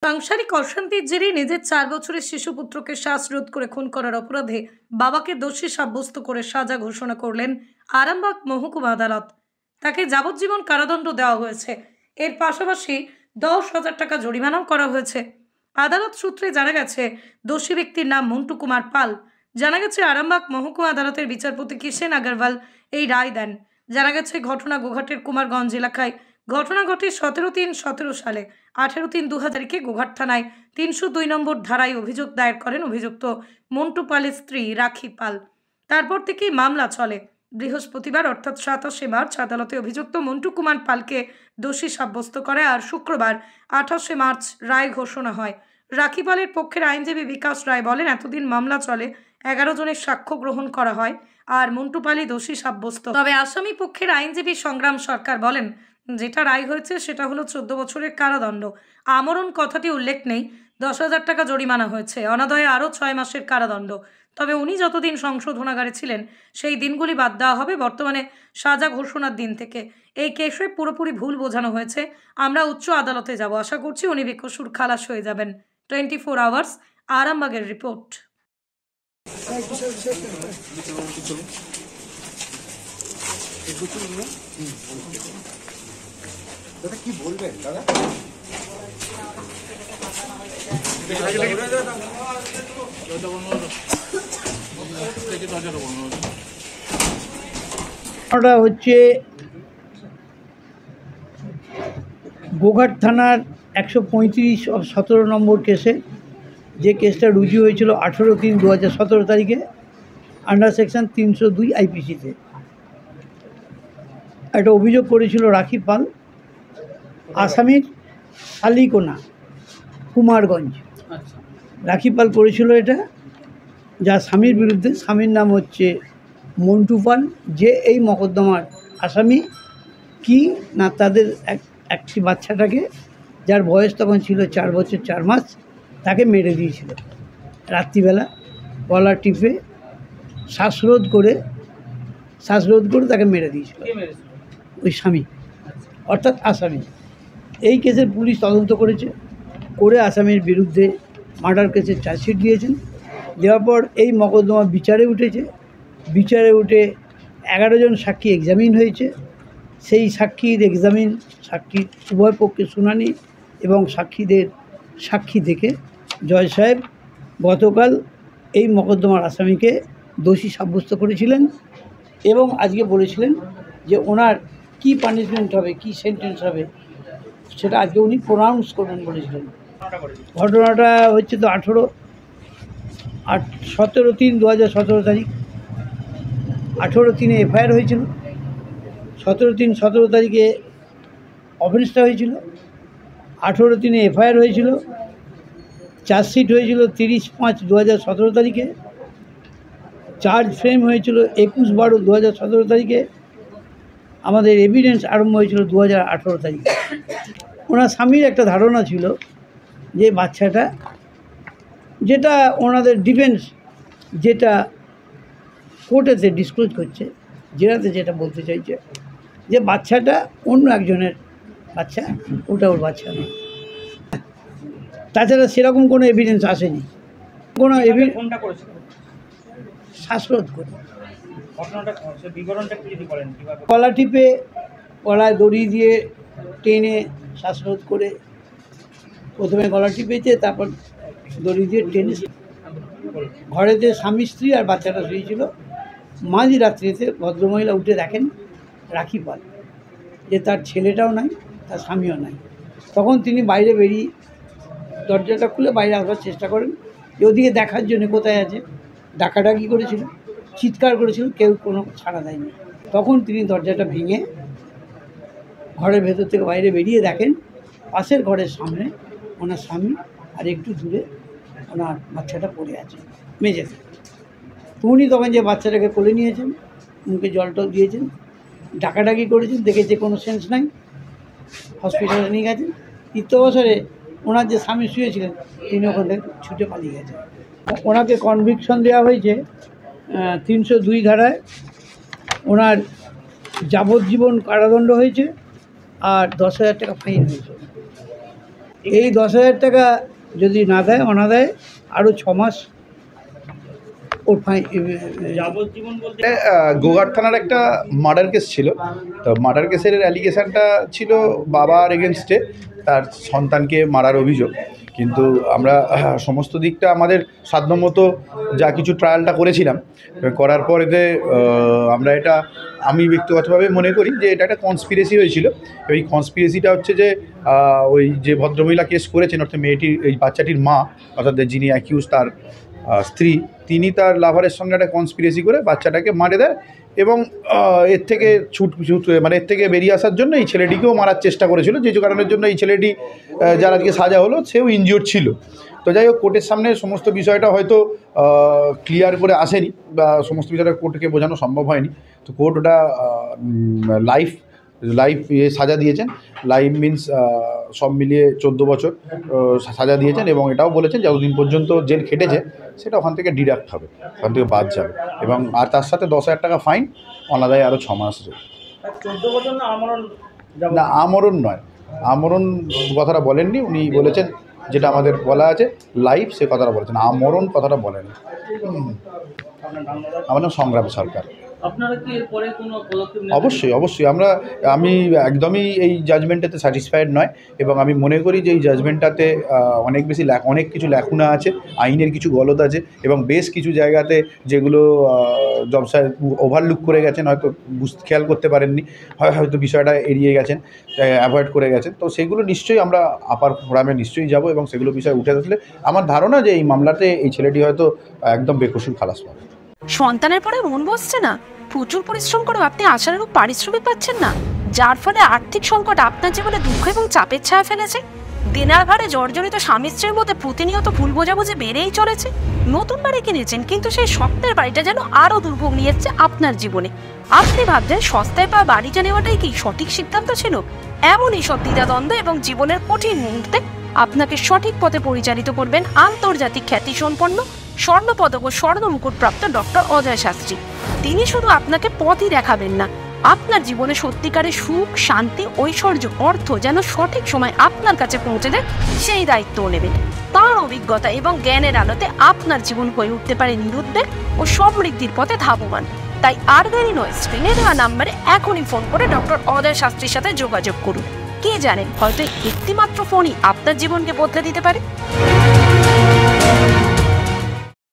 সাংসারিক অশান্তির জেরে নিজের 4 বছরের শিশুপুত্রকে শ্বাসরোধ করে খুন করার অপরাধে বাবাকে দোষী সাব্যস্ত করে সাজা ঘোষণা করলেন আরামবাগ মহকুমা আদালত। তাকে যাবজ্জীবন কারাদণ্ড দেওয়া হয়েছে। এর পাশাপাশি 10,000 টাকা জরিমানাও করা হয়েছে। আদালত সূত্রে জানা গেছে, দোষী ব্যক্তির নাম মন্টু কুমার পাল। জানা গেছে, আরামবাগ মহকুমা আদালতের বিচারপতি কিষেন আগরওয়াল এই রায় দেন। জানা গেছে, ঘটনা গোঘাটের কুমারগঞ্জ এলাকায়। ঘটনা ঘটে 17/3/17 সালে। 18/3/2000-কে গোঘাট থানায় 302 নম্বর ধারায় অভিযোগ দায়ের করেন অভিযুক্ত মন্টু পালের স্ত্রী রাখি পাল। তারপর থেকেই মামলা চলে। বৃহস্পতিবার অর্থাৎ 27শে মার্চ আদালতে অভিযুক্ত মন্টু কুমার পালকে দোষী সাব্যস্ত করে। আর শুক্রবার 28শে মার্চ রায় ঘোষণা হয়। রাখি পালের পক্ষের আইনজীবী বিকাশ রায় বলেন, এতদিন মামলা চলে, 11 জনের সাক্ষ্য গ্রহণ করা হয়, আর মন্টু পালই দোষী সাব্যস্ত। তবে আসামি পক্ষের আইনজীবী সংগ্রাম সরকার বলেন, যেটা রায় হয়েছে সেটা হলো 14 বছরের কারাদণ্ড। আমরণ কথাটি উল্লেখ নেই। 10,000 টাকা জরিমানা হয়েছে, অনাদায়ে আরও 6 মাসের কারাদণ্ড। তবে উনি যতদিন সংশোধনাগারে ছিলেন সেই দিনগুলি বাদ দেওয়া হবে বর্তমানে সাজা ঘোষণার দিন থেকে। এই কেসে পুরোপুরি ভুল বোঝানো হয়েছে। আমরা উচ্চ আদালতে যাব, আশা করছি উনি বেকসুর খালাস হয়ে যাবেন। 24 আওয়ার্স আরামবাগের রিপোর্ট। দাদা কি বলবেন দাদা? ওটা হচ্ছে গোঘাট থানার 135/17 নম্বর কেসে, যে কেসটা রুজু হয়েছিল 18/3/2017 তারিখে আন্ডার সেকশন 302 আইপিসিতে। একটা অভিযোগ করেছিল রাখি পাল, আসামির শালিকোনা কুমারগঞ্জ। রাখি পাল করেছিল এটা, যার স্বামীর বিরুদ্ধে। স্বামীর নাম হচ্ছে মন্টু পাল, যে এই মকদ্দমার আসামি। কি না, তাদের একটি বাচ্চাটাকে, যার বয়স তখন ছিল 4 বছর 4 মাস, তাকে মেরে দিয়েছিল রাত্রিবেলা। গলা টিপে শ্বাসরোধ করে তাকে মেরে দিয়েছিল ওই স্বামী, অর্থাৎ আসামি। এই কেসের পুলিশ তদন্ত করে আসামির বিরুদ্ধে মার্ডার কেসের চার্জশিট দিয়েছেন। দেওয়ার পর এই মকদ্দমা বিচারে উঠেছে। বিচারে উঠে 11 জন সাক্ষী এক্সামিন হয়েছে। সেই সাক্ষীর সাক্ষী উভয় পক্ষে শুনানি এবং সাক্ষীদের সাক্ষী দেখে জজ সাহেব গতকাল এই মকদ্দমার আসামিকে দোষী সাব্যস্ত করেছিলেন এবং আজকে বলেছিলেন যে ওনার কী পানিশমেন্ট হবে, কী সেন্টেন্স হবে, সেটা আজকে উনি প্রোনাউন্স করবেন বলেছিলেন। ঘটনাটা হচ্ছে তো 17/3/2017 তারিখ। 18/3 এফআইআর হয়েছিল, 17/3/17 তারিখে অফেন্সটা হয়েছিল, 18/3 এফআইআর হয়েছিল, চার্জশিট হয়েছিল 30/5/2017 তারিখে, চার্জ ফ্রেম হয়েছিল 21/12/2017 তারিখে, আমাদের এভিডেন্স আরম্ভ হয়েছিল 2018 তারিখে। ওনার স্বামীর একটা ধারণা ছিল যে বাচ্চাটা, যেটা ওনাদের ডিফেন্স যেটা কোর্টেতে ডিসক্লোজ করছে, যেটা বলতে চাইছে যে বাচ্চাটা অন্য একজনের বাচ্চা, ওটা ওর বাচ্চা নয়। তাছাড়া সেরকম কোনো এভিডেন্স আসেনি। কোনো শ্বাসরোধ করে গলা টিপে, গলায় দড়ি দিয়ে টেনে শ্বাসরোধ করে, প্রথমে গলা টিপেছে, তারপর দড়ি দিয়ে টেনে। ঘরেতে স্বামী স্ত্রী আর বাচ্চাটা শুয়েছিল। মাঝ রাত্রিতে ভদ্রমহিলা উঠে দেখেন রাখি পাল, যে তার ছেলেটাও নাই, তার স্বামীও নাই। তখন তিনি বাইরে বেরিয়ে দরজাটা খুলে বাইরে আসবার চেষ্টা করেন, যে ওদিকে দেখার জন্য কোথায় আছে। ডাকাডাকি করেছিল, চিৎকার করেছিল, কেউ কোনো সাড়া দেয়নি। তখন তিনি দরজাটা ভেঙে ঘরের ভেতর থেকে বাইরে বেরিয়ে দেখেন পাশের ঘরের সামনে ওনার স্বামী, আর একটু দূরে ওনার বাচ্চাটা পড়ে আছে মেঝেতে। উনি তখন যে বাচ্চাটাকে কোলে নিয়েছেন, মুখে জলটল দিয়েছেন, ডাকাডাকি করেছেন, দেখেছে কোনো সেন্স নাই, হসপিটালে নিয়ে গেছেন। তৃতীয়বছরে ওনার যে স্বামী শুয়েছিলেন, তিনি ওখান থেকে ছুটে পালিয়ে গেছেন। ওনাকে কনভিকশন দেওয়া হয়েছে 302 ধারায়। ওনার যাবজ্জীবন কারাদণ্ড হয়েছে আর 10,000 টাকা ফাইন হয়েছে। এই 10,000 টাকা যদি না দেয়, অনা দেয়, আরও 6 মাস ওর যাবজ্জীবন বলতে গোঘাট থানার একটা মার্ডার কেস ছিল। তো মার্ডার কেসের অ্যালিগেশনটা ছিল বাবার এগেনস্টে, তার সন্তানকে মারার অভিযোগ। কিন্তু আমরা সমস্ত দিকটা আমাদের সাধ্যমতো যা কিছু ট্রায়ালটা করেছিলাম, করার পর এতে আমি ব্যক্তিগতভাবে মনে করি যে এটা একটা কনস্পিরেসি হয়েছিল। এই কনস্পিরেসিটা হচ্ছে যে ওই যে ভদ্রমহিলা কেস করেছেন, অর্থাৎ মেয়েটির, এই বাচ্চাটির মা, অর্থাৎ যিনি অ্যাকিউজ তার স্ত্রী, তিনি তার লাভারের সঙ্গে একটা কনস্পিরেসি করে বাচ্চাটাকে মারে দেয় এবং এর থেকে এর থেকে বেরিয়ে আসার জন্য এই ছেলেটিকেও মারার চেষ্টা করেছিল, যে কারণের জন্য এই ছেলেটি যার আজকে সাজা হলো সেও ইনজিওর্ড ছিল। তো যাই হোক, কোর্টের সামনে সমস্ত বিষয়টা হয়তো ক্লিয়ার করে আসেনি বা সমস্ত বিষয়টা কোর্টকে বোঝানো সম্ভব হয়নি। তো কোর্ট ওটা লাইফ সাজা দিয়েছেন। লাইফ মিনস সব মিলিয়ে 14 বছর সাজা দিয়েছেন এবং এটাও বলেছেন যতদিন পর্যন্ত জেল খেটেছে সেটা ওখান থেকে ডিডাক্ট হবে, ওখান থেকে বাদ যাবে এবং আর তার সাথে 10,000 টাকা ফাইন, অনাদায়ে আরও 6 মাস। 14 বছর না আমরণ? না, আমরণ নয়, আমরণ কথাটা বলেননি উনি। বলেছেন যেটা আমাদের বলা আছে লাইফ, সে কথাটা বলেছেন, আমরণ কথাটা বলেনি। আমার নাম সংগ্রাম সরকার। আপনারা কি এরপরে কোনো পদক্ষেপ নেবেন? অবশ্যই আমি একদমই এই জাজমেন্টটাতে স্যাটিসফাইড নয় এবং আমি মনে করি যে এই জাজমেন্টটাতে অনেক কিছু ল্যাকুনা আছে, আইনের কিছু গলদ আছে এবং বেশ কিছু জায়গাতে যেগুলো জজ সাহেব ওভারলুক করে গেছেন, হয়তো খেয়াল করতে পারেননি, হয়তো বিষয়টা এড়িয়ে গেছেন, অ্যাভয়েড করে গেছেন। তো সেগুলো নিশ্চয়ই আমরা আপার ফোরামে নিশ্চয়ই যাব এবং সেগুলো বিষয় উঠে আসলে আমার ধারণা যে এই মামলাতে এই ছেলেটি হয়তো একদম বেকসুর খালাস পাবে। সন্তানের পরে মন বসছে না, প্রচুর পরিশ্রম করেও আপনি আশানুরূপ পারিশ্রমিক পাচ্ছেন না, যার ফলে আর্থিক সংকট আপনার জীবনে দুঃখ এবং চাপের ছায়া ফেলেছে। দেনার ভারে জর্জরিত স্বামী স্ত্রীর মধ্যে প্রতিনিয়ত ভুল বোঝাবুঝি বেড়েই চলেছে। নতুন বাড়ি কিনেছেন কিন্তু সেই স্বপ্নের বাড়িটা যেন আরও দুর্ভোগ নিয়ে এসছে আপনার জীবনে। আপনি ভাবছেন সস্তায় পাওয়া বাড়িটা নেওয়াটাই কি সঠিক সিদ্ধান্ত ছিল? এমনই সব দ্বিধাদ্বন্দ্ব এবং জীবনের কঠিন মুহূর্তে আপনাকে সঠিক পথে পরিচালিত করবেন আন্তর্জাতিক খ্যাতিসম্পন্ন স্বর্ণপদক ও স্বর্ণ মুকুটপ্রাপ্ত ডক্টর অজয় শাস্ত্রী। তিনি শুধু আপনাকে পথই দেখাবেন না, আপনার জীবনে সত্যিকারের সুখ, শান্তি, ঐশ্বর্য, অর্থ যেন সঠিক সময় আপনার কাছে পৌঁছে দেয় সেই দায়িত্বও নেবেন। তার অভিজ্ঞতা এবং জ্ঞানের আলোতে আপনার জীবন হয়ে উঠতে পারে নিরুদ্বেগ ও সমৃদ্ধির পথে ধাবমান। তাই আর দেরি নয়, স্ক্রিনে দেওয়া নাম্বারে এখনই ফোন করে ডক্টর অজয় শাস্ত্রীর সাথে যোগাযোগ করুন। কে জানেন, হয়তো একটিমাত্র ফোনই আপনার জীবনকে বদলে দিতে পারে।